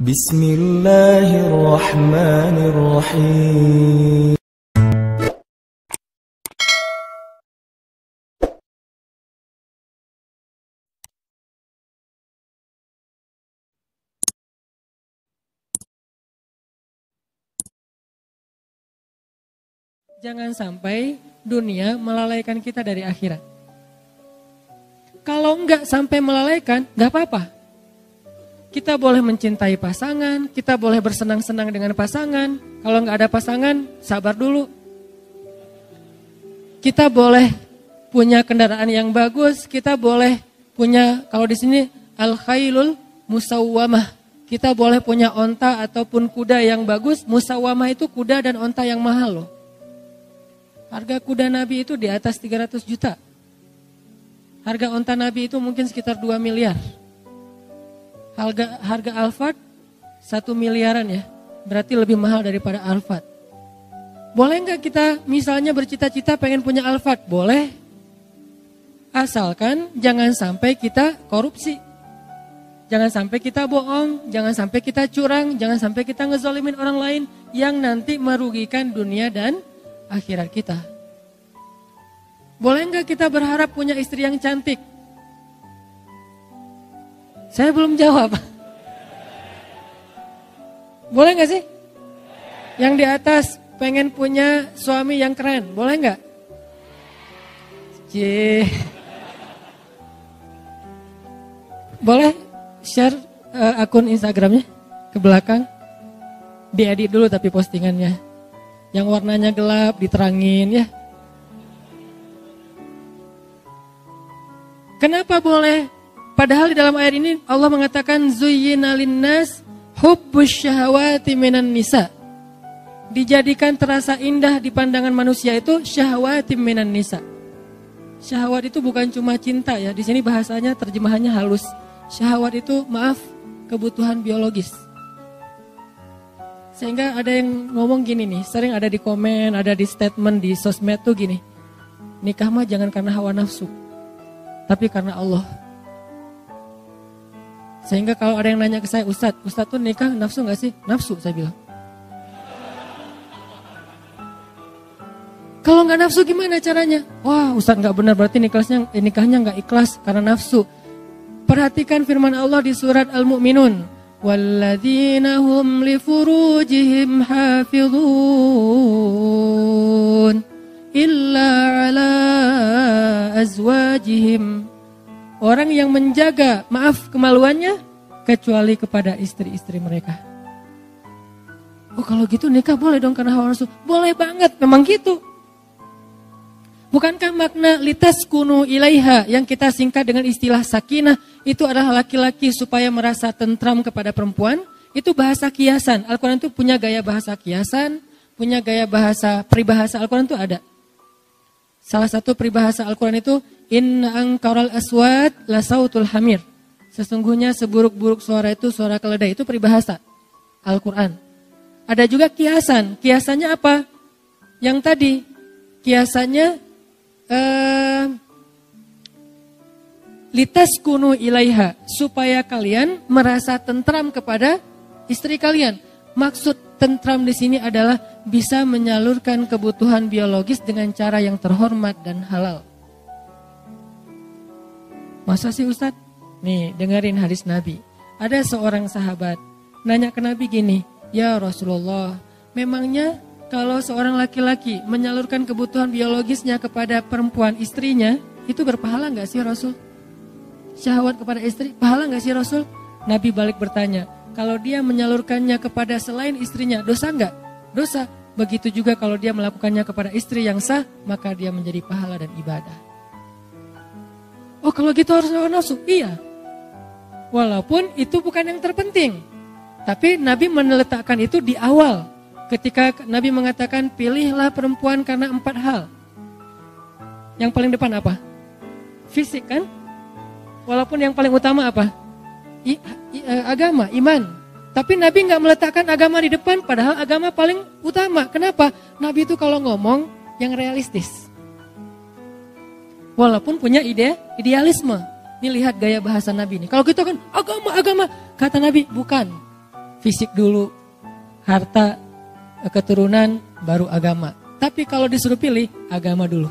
Bismillahirrahmanirrahim. Jangan sampai dunia melalaikan kita dari akhirat. Kalau enggak sampai melalaikan, enggak apa-apa. Kita boleh mencintai pasangan, kita boleh bersenang-senang dengan pasangan. Kalau enggak ada pasangan, sabar dulu. Kita boleh punya kendaraan yang bagus, kita boleh punya, kalau di sini al-khailul musawwamah. Kita boleh punya onta ataupun kuda yang bagus. Musawwamah itu kuda dan onta yang mahal loh. Harga kuda Nabi itu di atas 300 juta. Harga onta Nabi itu mungkin sekitar 2 miliar. Harga Alphard 1 miliaran ya. Berarti lebih mahal daripada Alphard. Boleh nggak kita misalnya bercita-cita pengen punya Alphard? Boleh. Asalkan jangan sampai kita korupsi. Jangan sampai kita bohong. Jangan sampai kita curang. Jangan sampai kita ngezolimin orang lain yang nanti merugikan dunia dan akhirat kita. Boleh nggak kita berharap punya istri yang cantik? Saya belum jawab. Boleh nggak sih? Yang di atas pengen punya suami yang keren, boleh nggak? Boleh share akun Instagramnya ke belakang? Diedit dulu tapi postingannya. Yang warnanya gelap, diterangin ya. Kenapa boleh? Padahal di dalam ayat ini Allah mengatakan zuyyina linnas hubbus syahawati minan nisa. Dijadikan terasa indah di pandangan manusia itu syahawati minan nisa. Syahwat itu bukan cuma cinta ya. Di sini bahasanya terjemahannya halus. Syahwat itu kebutuhan biologis. Sehingga ada yang ngomong gini nih, sering ada di komen, ada di statement di sosmed tuh gini. Nikah mah jangan karena hawa nafsu, tapi karena Allah. Sehingga kalau ada yang nanya ke saya, Ustadz tuh nikah nafsu gak sih? Nafsu, saya bilang. Kalau gak nafsu gimana caranya? Wah Ustadz gak benar, berarti nikahnya gak ikhlas karena nafsu. Perhatikan firman Allah di surat Al-Mu'minun. Walladzina hum li furujihim hafizun illa ala azwajihim. Orang yang menjaga, kemaluannya kecuali kepada istri-istri mereka. Oh kalau gitu nikah boleh dong karena hawa nafsu? Boleh banget, memang gitu. Bukankah makna litaskunu ilaiha yang kita singkat dengan istilah sakinah itu adalah laki-laki supaya merasa tentram kepada perempuan? Itu bahasa kiasan. Al-Quran itu punya gaya bahasa kiasan, punya gaya bahasa peribahasa Al-Quran itu ada. Salah satu peribahasa Al-Quran itu inna angkaral aswat la sautul hamir. Sesungguhnya seburuk-buruk suara itu suara keledai, itu peribahasa Al-Quran. Ada juga kiasan. Kiasannya apa? Yang tadi kiasannya litaskunu ilaiha, supaya kalian merasa tentram kepada istri kalian. Maksud tentram di sini adalah bisa menyalurkan kebutuhan biologis dengan cara yang terhormat dan halal. Masa sih Ustadz? Nih dengerin hadis Nabi. Ada seorang sahabat nanya ke Nabi gini, ya Rasulullah, memangnya kalau seorang laki-laki menyalurkan kebutuhan biologisnya kepada perempuan istrinya, itu berpahala gak sih Rasul? Syahwat kepada istri, pahala gak sih Rasul? Nabi balik bertanya, kalau dia menyalurkannya kepada selain istrinya, dosa gak? Dosa. Begitu juga kalau dia melakukannya kepada istri yang sah, maka dia menjadi pahala dan ibadah. Oh kalau gitu harus hawa nafsu? Iya. Walaupun itu bukan yang terpenting. Tapi Nabi meletakkan itu di awal. Ketika Nabi mengatakan pilihlah perempuan karena 4 hal. Yang paling depan apa? Fisik kan? Walaupun yang paling utama apa? Agama, iman. Tapi Nabi nggak meletakkan agama di depan, padahal agama paling utama. Kenapa? Nabi itu kalau ngomong yang realistis. Walaupun punya idealisme. Ini lihat gaya bahasa Nabi ini. Kalau kita kan agama. Kata Nabi, bukan. fisik dulu, harta, keturunan, baru agama. Tapi kalau disuruh pilih, agama dulu.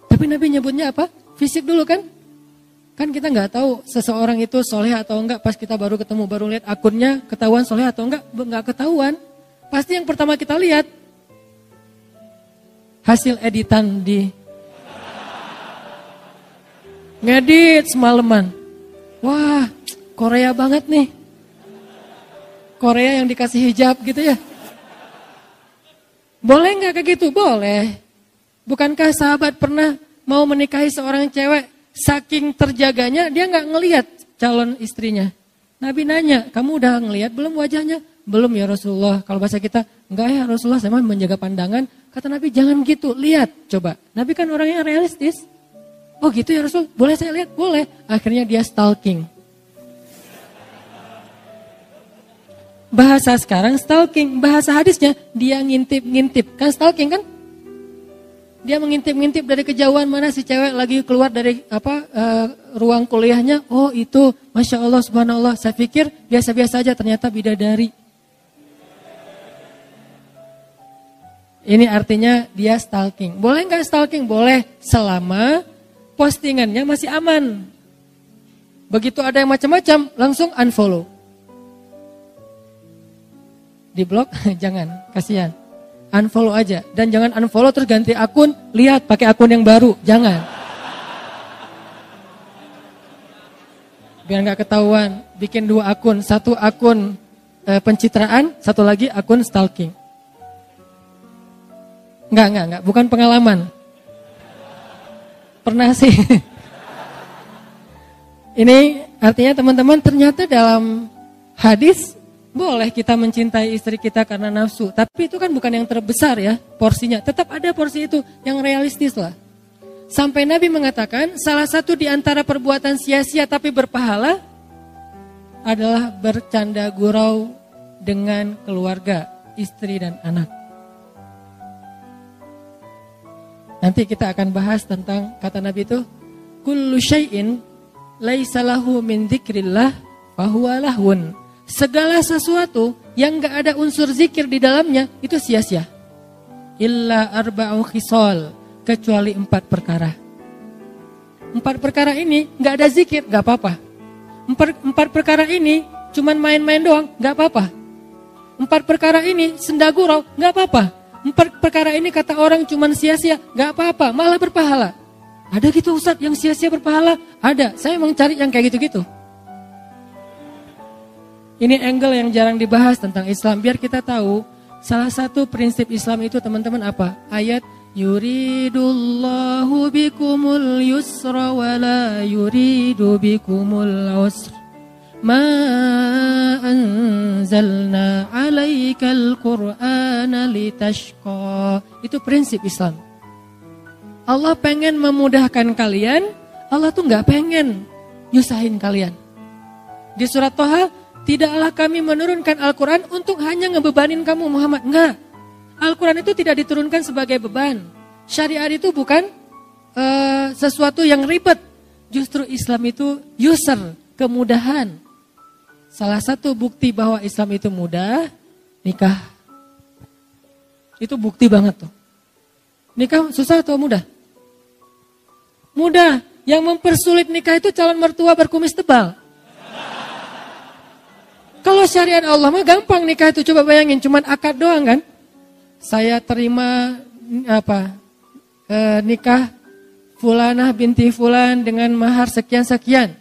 Tapi Nabi nyebutnya apa? Fisik dulu kan? Kan kita nggak tahu seseorang itu soleh atau enggak pas kita baru ketemu, baru lihat akunnya ketahuan soleh atau enggak ketahuan. Pasti yang pertama kita lihat hasil editan di ngedit semalaman. Wah, Korea banget nih. Korea yang dikasih hijab gitu ya. Boleh nggak kayak gitu? Boleh. Bukankah sahabat pernah mau menikahi seorang cewek, saking terjaganya dia nggak ngelihat calon istrinya. Nabi nanya, kamu udah ngelihat belum wajahnya? Belum ya Rasulullah. Kalau bahasa kita, enggak ya Rasulullah, saya mah menjaga pandangan. Kata Nabi, jangan gitu, lihat coba. Nabi kan orangnya realistis. Oh gitu ya Rasul, boleh saya lihat? Boleh. Akhirnya dia stalking. Bahasa sekarang stalking, bahasa hadisnya dia ngintip-ngintip. Kan stalking kan? Dia mengintip-ngintip dari kejauhan mana si cewek lagi keluar dari ruang kuliahnya. Oh itu, Masya Allah, Subhanallah. Saya pikir biasa-biasa aja, ternyata bidadari. Ini artinya dia stalking. Boleh nggak stalking? Boleh, selama postingannya masih aman. Begitu ada yang macam-macam, langsung unfollow. Di blok, jangan, kasihan. Unfollow aja. Dan jangan unfollow terus ganti akun, lihat pakai akun yang baru. Jangan. Biar gak ketahuan. Bikin 2 akun. 1 akun pencitraan, 1 lagi akun stalking. Enggak. Bukan pengalaman. Pernah sih. Ini artinya teman-teman ternyata dalam hadis boleh kita mencintai istri kita karena nafsu. Tapi itu kan bukan yang terbesar ya porsinya. Tetap ada porsi itu yang realistis lah. Sampai Nabi mengatakan salah satu di antara perbuatan sia-sia tapi berpahala adalah bercanda gurau dengan keluarga, istri dan anak. Nanti kita akan bahas tentang kata Nabi itu, kullu syai'in laisa lahu min dzikrillah fahuwa lahwun. Segala sesuatu yang enggak ada unsur zikir di dalamnya itu sia-sia. Illa arba'u khisal, kecuali 4 perkara. 4 perkara ini enggak ada zikir, enggak apa-apa. 4 perkara ini cuman main-main doang, enggak apa-apa. 4 perkara ini senda gurau, enggak apa-apa. 4 perkara ini kata orang cuman sia-sia, gak apa-apa, malah berpahala. Ada gitu Ustaz yang sia-sia berpahala? Ada, saya emang cari yang kayak gitu-gitu. Ini angle yang jarang dibahas tentang Islam, biar kita tahu salah satu prinsip Islam itu teman-teman apa? Ayat yuridullahu bikumul yusra wa la yuridu bikumul usra. Ma anzalna alaikal qur'ana litashqa. Itu prinsip Islam. Allah pengen memudahkan kalian, Allah tuh gak pengen nyusahin kalian. Di surat Toha, tidaklah kami menurunkan Al-Quran untuk hanya ngebebanin kamu Muhammad. Enggak, Al-Quran itu tidak diturunkan sebagai beban. Syariat itu bukan sesuatu yang ribet. Justru Islam itu yusr, kemudahan. Salah satu bukti bahwa Islam itu mudah, nikah. Itu bukti banget tuh. Nikah susah atau mudah? Mudah. Yang mempersulit nikah itu calon mertua berkumis tebal. Kalau syariat Allah mah gampang nikah itu, coba bayangin, cuman akad doang kan. Saya terima nikah fulanah binti fulan dengan mahar sekian-sekian.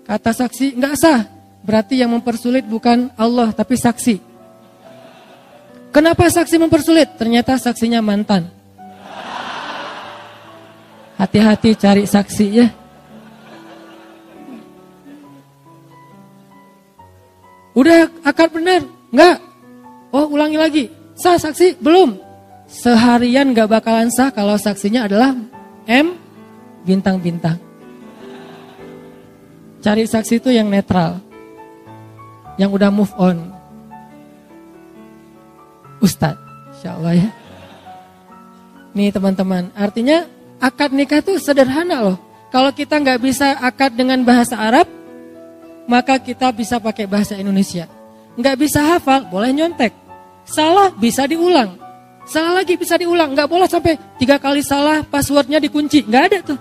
Kata saksi enggak sah. Berarti yang mempersulit bukan Allah tapi saksi. Kenapa saksi mempersulit? Ternyata saksinya mantan. Hati-hati cari saksi ya. Udah akad benar? Enggak. Oh ulangi lagi. Sah saksi? Belum. Seharian gak bakalan sah kalau saksinya adalah M bintang-bintang. Cari saksi itu yang netral. Yang udah move on. Ustadz, insya Allah ya. Nih teman-teman, artinya akad nikah itu sederhana loh. Kalau kita gak bisa akad dengan bahasa Arab, maka kita bisa pakai bahasa Indonesia. Nggak bisa hafal, boleh nyontek. Salah bisa diulang. Salah lagi bisa diulang. Nggak boleh sampai 3 kali salah, passwordnya dikunci. Nggak ada tuh.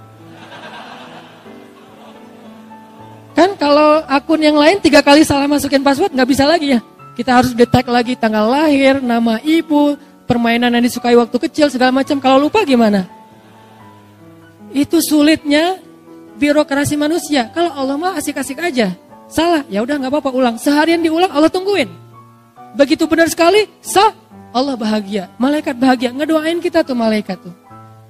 Kan kalau akun yang lain 3 kali salah masukin password nggak bisa lagi ya. Kita harus detek lagi tanggal lahir, nama ibu, permainan yang disukai waktu kecil, segala macam. Kalau lupa gimana? Itu sulitnya birokrasi manusia. Kalau Allah mah asik-asik aja. Salah, ya udah nggak apa-apa, ulang. Seharian diulang, Allah tungguin. Begitu benar sekali, sah, Allah bahagia. Malaikat bahagia, ngedoain kita tuh malaikat tuh.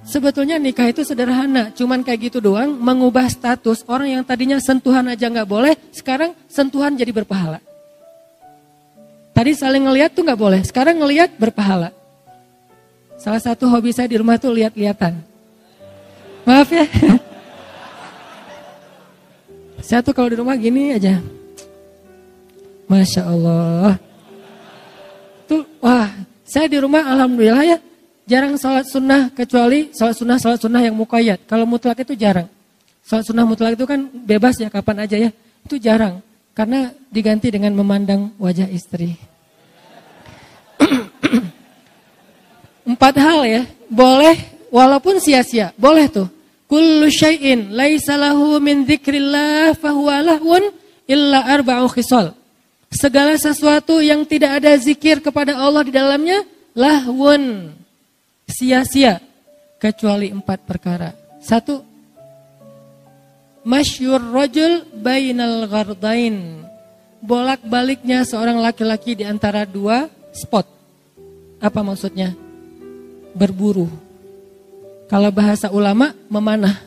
Sebetulnya nikah itu sederhana, cuman kayak gitu doang, mengubah status orang yang tadinya sentuhan aja nggak boleh, sekarang sentuhan jadi berpahala. Tadi saling ngelihat tuh nggak boleh, sekarang ngelihat berpahala. Salah satu hobi saya di rumah tuh lihat-lihatan. Maaf ya. Saya tuh kalau di rumah gini aja. Masya Allah. Tuh, wah, saya di rumah alhamdulillah ya. Jarang sholat sunnah kecuali sholat sunnah yang muqayyad. Kalau mutlak itu jarang. Sholat sunnah mutlak itu kan bebas ya kapan aja ya. Itu jarang. Karena diganti dengan memandang wajah istri. 4 hal ya. Boleh walaupun sia-sia. Boleh tuh. Kullu syai'in laisa lahu min dzikrillah fahuwa lahwun illa arba'u khisal. Segala sesuatu yang tidak ada zikir kepada Allah di dalamnya lahwun, sia-sia, kecuali 4 perkara. 1, masyur rajul bainal ghardain. Bolak-baliknya seorang laki-laki di antara 2 spot. Apa maksudnya? Berburu. Kalau bahasa ulama, memanah.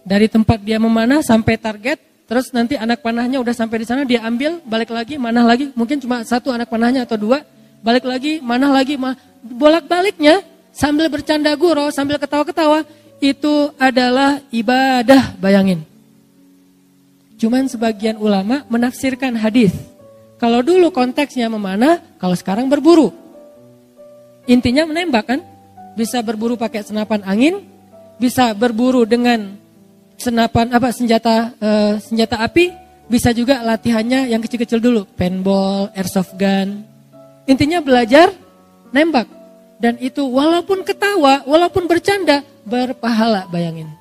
Dari tempat dia memanah sampai target, terus nanti anak panahnya udah sampai di sana, dia ambil, balik lagi, manah lagi. Mungkin cuma 1 anak panahnya atau 2, balik lagi, manah lagi. Bolak-baliknya, sambil bercanda gurau, sambil ketawa-ketawa, itu adalah ibadah, bayangin. Cuman sebagian ulama menafsirkan hadis. Kalau dulu konteksnya memanah, kalau sekarang berburu. Intinya menembak kan? Bisa berburu pakai senapan angin, bisa berburu dengan senjata api, bisa juga latihannya yang kecil-kecil dulu, paintball, airsoft gun. Intinya belajar nembak, dan itu walaupun ketawa, walaupun bercanda, berpahala, bayangin.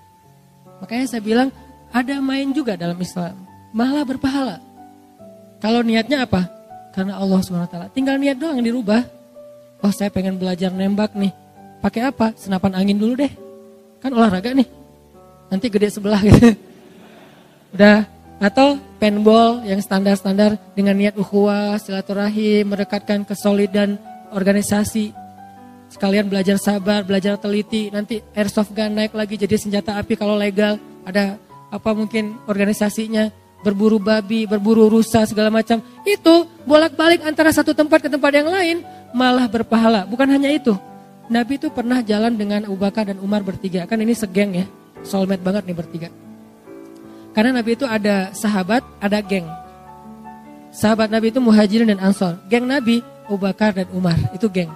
Makanya saya bilang ada main juga dalam Islam, malah berpahala. Kalau niatnya apa? Karena Allah SWT. Tinggal niat doang yang dirubah. Oh, saya pengen belajar nembak nih. Pakai apa? Senapan angin dulu deh. Kan olahraga nih. Nanti gede sebelah gitu. Udah. Atau paintball yang standar-standar dengan niat ukhuwah, silaturahim, merekatkan kesolidan organisasi. Sekalian belajar sabar, belajar teliti. Nanti airsoft gun naik lagi jadi senjata api kalau legal. Ada apa mungkin organisasinya. Berburu babi, berburu rusa, segala macam. Itu bolak-balik antara satu tempat ke tempat yang lain. Malah berpahala. Bukan hanya itu. Nabi itu pernah jalan dengan Abu Bakar dan Umar bertiga. Kan ini segeng ya, soulmate banget nih bertiga. Karena Nabi itu ada sahabat, ada geng. Sahabat Nabi itu Muhajirin dan Ansor. Geng Nabi, Abu Bakar dan Umar, itu geng.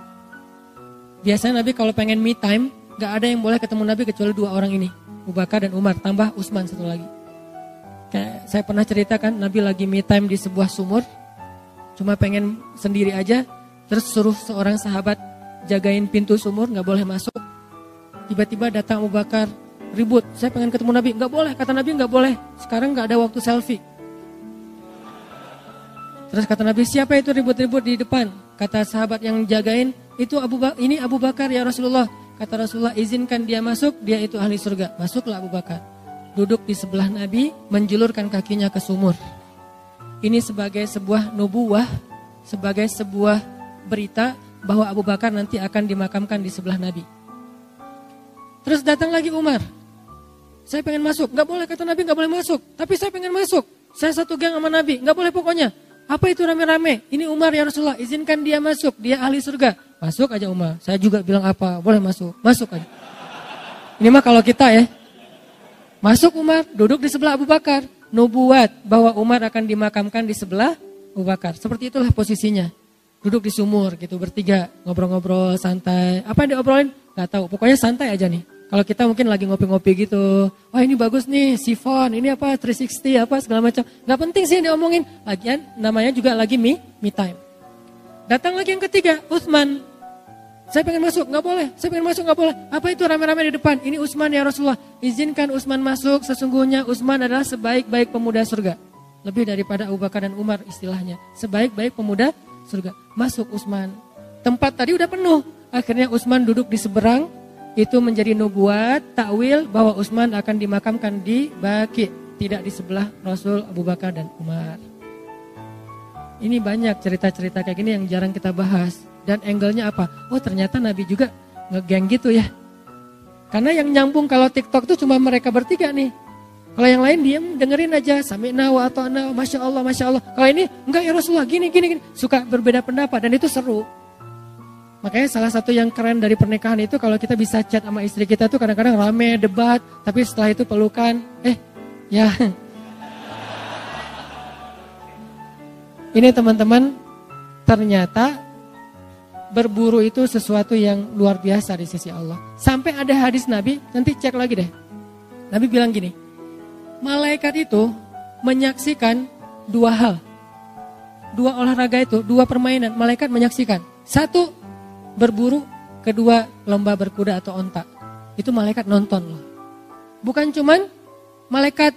Biasanya Nabi kalau pengen me time, gak ada yang boleh ketemu Nabi kecuali 2 orang ini. Abu Bakar dan Umar, tambah Utsman 1 lagi. Kayak saya pernah ceritakan, Nabi lagi me time di sebuah sumur. Cuma pengen sendiri aja, terus suruh seorang sahabat jagain pintu sumur, gak boleh masuk. Tiba-tiba datang Abu Bakar, ribut, saya pengen ketemu Nabi. Gak boleh, kata Nabi gak boleh. Sekarang gak ada waktu selfie. Terus kata Nabi, siapa itu ribut-ribut di depan? Kata sahabat yang jagain, itu ini Abu Bakar ya Rasulullah. Kata Rasulullah, izinkan dia masuk, dia itu ahli surga. Masuklah Abu Bakar. Duduk di sebelah Nabi, menjulurkan kakinya ke sumur. Ini sebagai sebuah nubuwah, sebagai sebuah berita bahwa Abu Bakar nanti akan dimakamkan di sebelah Nabi. Terus datang lagi Umar. Saya pengen masuk. Gak boleh, kata Nabi gak boleh masuk. Tapi saya pengen masuk. Saya satu geng sama Nabi. Gak boleh pokoknya. Apa itu rame-rame? Ini Umar ya Rasulullah. Izinkan dia masuk. Dia ahli surga. Masuk aja Umar. Saya juga bilang apa? Boleh masuk. Masuk aja. Ini mah kalau kita ya. Masuk Umar. Duduk di sebelah Abu Bakar. Nubuat bahwa Umar akan dimakamkan di sebelah Abu Bakar. Seperti itulah posisinya. Duduk di sumur gitu bertiga, ngobrol-ngobrol santai. Apa yang diobrolin? Gak tahu, pokoknya santai aja nih. Kalau kita mungkin lagi ngopi-ngopi gitu, wah ini bagus nih, sifon, ini apa, 360, apa segala macam. Gak penting sih yang diomongin. Lagian namanya juga lagi me time. Datang lagi yang ketiga, Utsman. Saya pengen masuk, gak boleh. Saya pengen masuk, gak boleh. Apa itu rame-rame di depan? Ini Utsman ya Rasulullah. Izinkan Utsman masuk, sesungguhnya Utsman adalah sebaik-baik pemuda surga. Lebih daripada Abu Bakar dan Umar istilahnya. Sebaik-baik pemuda surga. Masuk Utsman. Tempat tadi udah penuh. Akhirnya Utsman duduk di seberang. Itu menjadi nubuat, takwil bahwa Utsman akan dimakamkan di Baqi, tidak di sebelah Rasul, Abu Bakar dan Umar. Ini banyak cerita-cerita kayak gini yang jarang kita bahas. Dan angle-nya apa? Oh ternyata Nabi juga ngegeng gitu ya. Karena yang nyambung kalau TikTok tuh cuma mereka bertiga nih. Kalau yang lain diam dengerin aja, sami'na wa ata'na, Masya Allah, Masya Allah. Kalau ini enggak ya Rasulullah, gini. Suka berbeda pendapat dan itu seru. Makanya salah satu yang keren dari pernikahan itu kalau kita bisa chat sama istri kita tuh kadang-kadang rame, debat, tapi setelah itu pelukan, ya. Ini teman-teman, ternyata berburu itu sesuatu yang luar biasa di sisi Allah. Sampai ada hadis Nabi, nanti cek lagi deh. Nabi bilang gini, malaikat itu menyaksikan dua hal. Dua olahraga itu, dua permainan, malaikat menyaksikan. Satu, berburu, kedua lomba berkuda atau onta. Itu malaikat nonton loh. Bukan cuman malaikat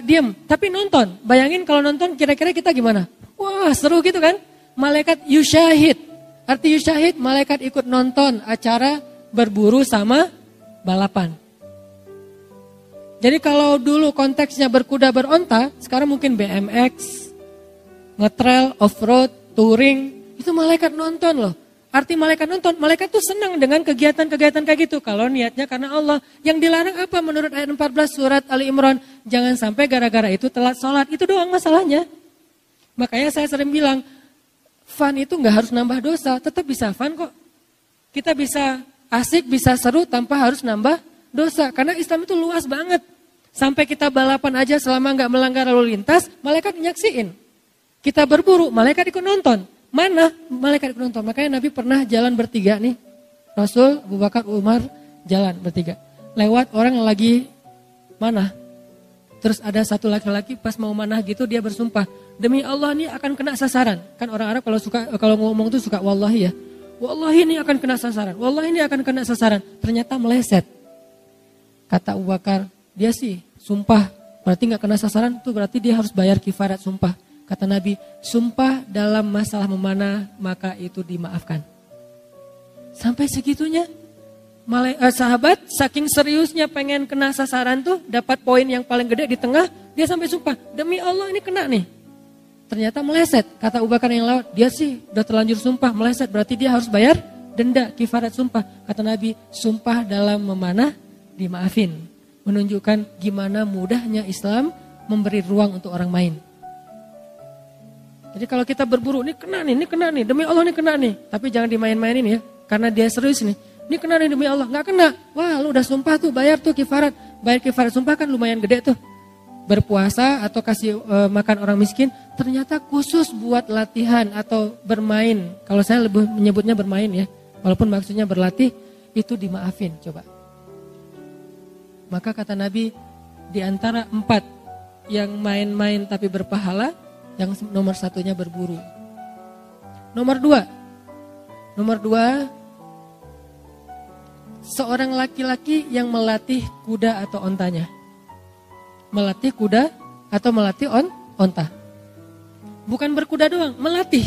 diam, tapi nonton. Bayangin kalau nonton kira-kira kita gimana? Wah seru gitu kan? Malaikat yusyahid. Arti yusyahid, malaikat ikut nonton acara berburu sama balapan. Jadi kalau dulu konteksnya berkuda beronta, sekarang mungkin BMX, ngetrail, off-road, touring, itu malaikat nonton loh. Arti malaikat nonton, malaikat tuh senang dengan kegiatan-kegiatan kayak gitu. Kalau niatnya karena Allah. Yang dilarang apa menurut ayat 14 surat Ali Imran? Jangan sampai gara-gara itu telat sholat. Itu doang masalahnya. Makanya saya sering bilang, fun itu gak harus nambah dosa. Tetap bisa fun kok. Kita bisa asik, bisa seru tanpa harus nambah dosa. Karena Islam itu luas banget. Sampai kita balapan aja selama gak melanggar lalu lintas, malaikat nyaksiin. Kita berburu, malaikat ikut nonton. Mana malaikat penonton? Makanya Nabi pernah jalan bertiga nih. Rasul, Abu Bakar, Umar jalan bertiga. Lewat orang yang lagi mana? Terus ada satu laki-laki pas mau manah gitu dia bersumpah, demi Allah ini akan kena sasaran. Kan orang Arab kalau ngomong tuh suka wallahi ya. Wallahi ini akan kena sasaran. Wallahi ini akan kena sasaran. Ternyata meleset. Kata Abu Bakar, dia sih sumpah berarti nggak kena sasaran tuh berarti dia harus bayar kifarat sumpah. Kata Nabi, sumpah dalam masalah memanah maka itu dimaafkan. Sampai segitunya. Sahabat saking seriusnya pengen kena sasaran tuh, dapat poin yang paling gede di tengah, dia sampai sumpah, demi Allah ini kena nih. Ternyata meleset. Kata Abu Bakar yang lewat, dia sih udah terlanjur sumpah, meleset. Berarti dia harus bayar denda, kifarat sumpah. Kata Nabi, sumpah dalam memanah dimaafin. Menunjukkan gimana mudahnya Islam memberi ruang untuk orang main. Jadi kalau kita berburu, ini kena nih, demi Allah ini kena nih. Tapi jangan dimain-mainin ya, karena dia serius nih. Ini kena nih demi Allah, gak kena. Wah lu udah sumpah tuh, bayar tuh kifarat. Bayar kifarat sumpah kan lumayan gede tuh. Berpuasa atau kasih makan orang miskin, ternyata khusus buat latihan atau bermain. Kalau saya lebih menyebutnya bermain ya, walaupun maksudnya berlatih, itu dimaafin coba. Maka kata Nabi, di antara 4 yang main-main tapi berpahala, yang nomor satunya berburu. Nomor 2, seorang laki-laki yang melatih kuda atau ontanya. Melatih kuda atau melatih onta. Bukan berkuda doang, melatih.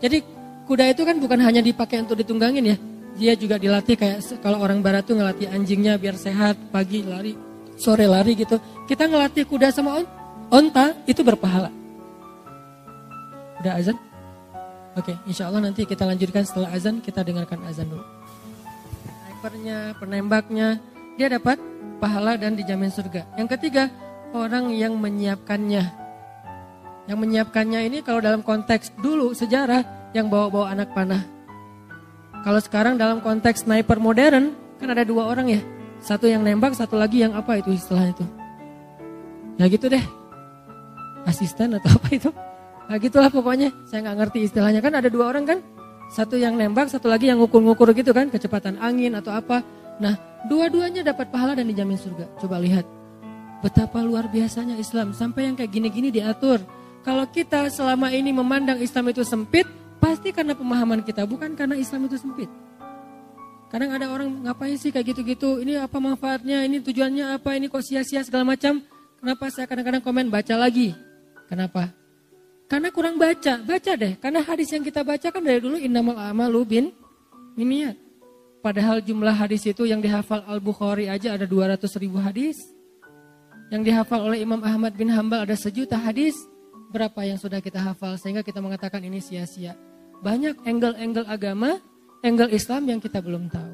Jadi kuda itu kan bukan hanya dipakai untuk ditunggangin ya. Dia juga dilatih kayak kalau orang barat tuh ngelatih anjingnya biar sehat, pagi lari, sore lari gitu. Kita ngelatih kuda sama onta itu berpahala. Udah azan? Oke, insya Allah nanti kita lanjutkan setelah azan, kita dengarkan azan dulu. Snipernya, penembaknya, dia dapat pahala dan dijamin surga. Yang ketiga, orang yang menyiapkannya. Yang menyiapkannya ini kalau dalam konteks dulu sejarah yang bawa-bawa anak panah. Kalau sekarang dalam konteks sniper modern, kan ada 2 orang ya. Satu yang nembak, satu lagi yang apa itu istilahnya itu. Ya gitu deh. Asisten atau apa itu. Nah gitulah pokoknya, saya gak ngerti istilahnya. Kan ada 2 orang kan, satu yang nembak, satu lagi yang ngukur-ngukur gitu kan, kecepatan angin atau apa. Nah, dua-duanya dapat pahala dan dijamin surga. Coba lihat betapa luar biasanya Islam sampai yang kayak gini-gini diatur. Kalau kita selama ini memandang Islam itu sempit, pasti karena pemahaman kita, bukan karena Islam itu sempit. Kadang ada orang ngapain sih kayak gitu-gitu, ini apa manfaatnya, ini tujuannya apa, ini kok sia-sia segala macam. Kenapa saya kadang-kadang komen baca lagi? Kenapa? Karena kurang baca deh. Karena hadis yang kita baca kan dari dulu innamal a'malu binniyat. Padahal jumlah hadis itu yang dihafal Al-Bukhari aja ada 200.000 hadis. Yang dihafal oleh Imam Ahmad bin Hambal ada 1.000.000 hadis. Berapa yang sudah kita hafal sehingga kita mengatakan ini sia-sia. Banyak angle-angle agama, angle Islam yang kita belum tahu.